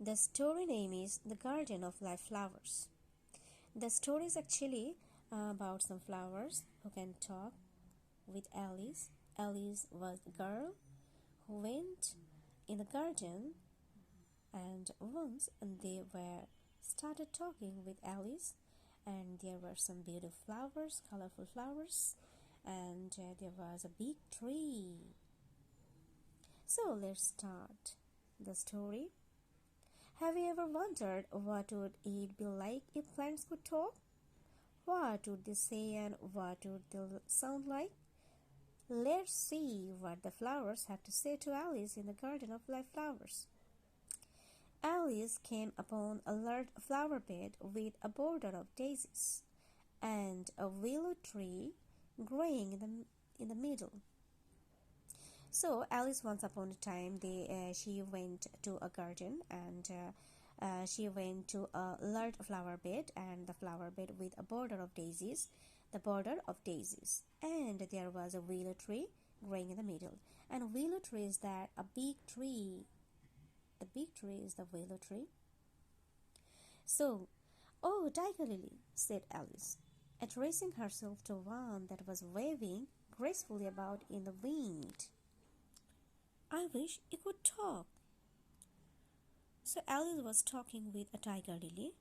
The story name is The Garden of Life Flowers. The story is actually about some flowers who can talk with Alice. Alice was a girl who went in the garden, and once they were started talking with Alice, and there were some beautiful flowers, colorful flowers, and there was a big tree. So let's start the story. Have you ever wondered what would it be like if plants could talk? What would they say and what would they sound like? Let's see what the flowers have to say to Alice in the Garden of Life Flowers. Alice came upon a large flower bed with a border of daisies and a willow tree growing in the middle. So Alice, once upon a time, she went to a garden, and she went to a large flower bed, and the flower bed with a border of daisies, and there was a willow tree growing in the middle. And willow tree is that a big tree. The big tree is the willow tree. So, "Oh, tiger lily," said Alice, addressing herself to one that was waving gracefully about in the wind. "I wish you could talk." So Alice was talking with a tiger lily.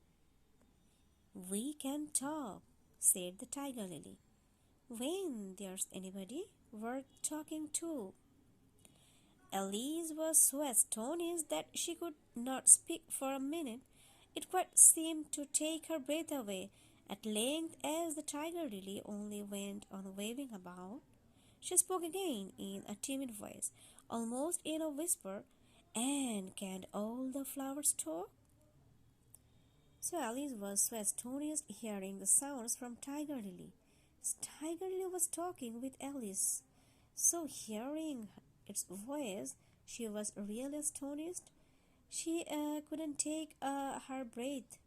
"We can talk," said the tiger lily, "when there's anybody worth talking to." Alice was so astonished that she could not speak for a minute. It quite seemed to take her breath away. At length, as the tiger lily only went on waving about, she spoke again in a timid voice, almost in a whisper. "And can all the flowers talk?" So Alice was so astonished hearing the sounds from Tiger Lily. Tiger Lily was talking with Alice. So hearing its voice, she was really astonished. She couldn't take her breath,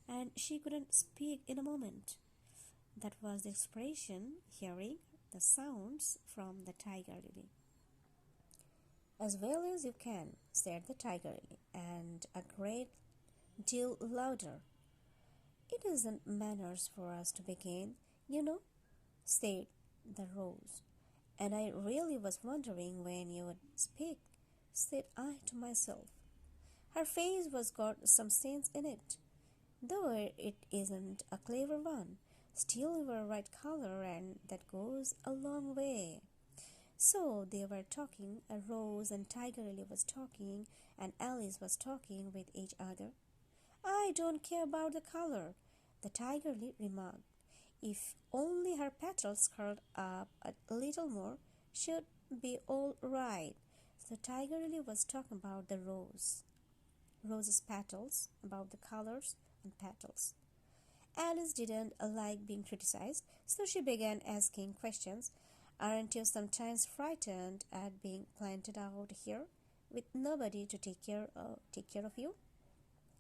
and she couldn't speak in a moment. That was the expression, hearing the sounds from the Tiger Lily. "As well as you can," said the tiger lily, and a great deal louder. "It isn't manners for us to begin, you know," said the rose. "And I really was wondering when you would speak," said I to myself. Her face was got some sense in it, though it isn't a clever one. Still, you were right color, and that goes a long way. So they were talking, a rose and tiger lily was talking, and Alice was talking with each other. "I don't care about the color," the tiger lily remarked. "If only her petals curled up a little more, should be all right." So tiger lily was talking about the rose's petals, about the colors and petals. Alice didn't like being criticized, so she began asking questions. "Aren't you sometimes frightened at being planted out here with nobody to take care of you?"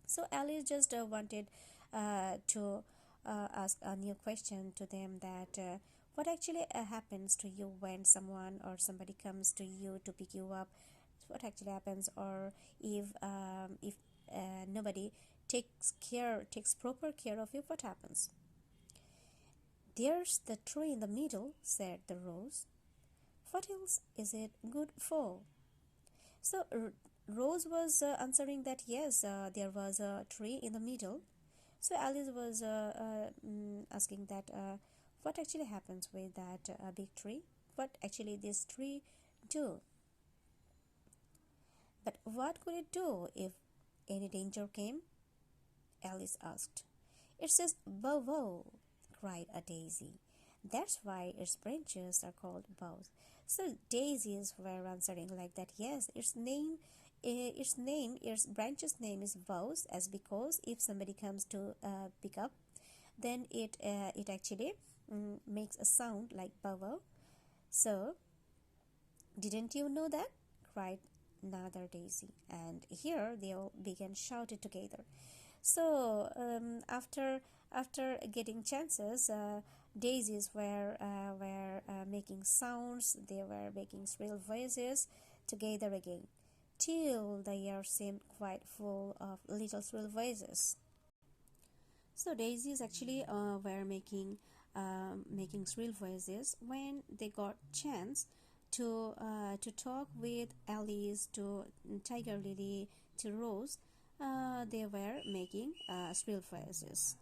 So Alice just wanted to ask a new question to them, that what actually happens to you when someone or somebody comes to you to pick you up. What actually happens, or if nobody takes proper care of you, what happens? "There's the tree in the middle," said the rose. "What else is it good for?" So Rose was answering that yes, there was a tree in the middle. So Alice was asking that what actually happens with that big tree? What actually this tree do? "But what could it do if any danger came?" Alice asked. "It says bow wow," cried a daisy. "That's why its branches are called bows." So daisies were answering like that. Yes, its branch's name is bows, as because if somebody comes to pick up, then it actually makes a sound like bow wow. So didn't you know that? Cried another daisy, and here they all began shouting together. So after getting chances, daisies were making sounds. They were making shrill voices together again. still the air seemed quite full of little shrill voices. So daisies actually were making shrill voices when they got chance to talk with Alice, to Tiger Lily, to Rose. They were making shrill voices.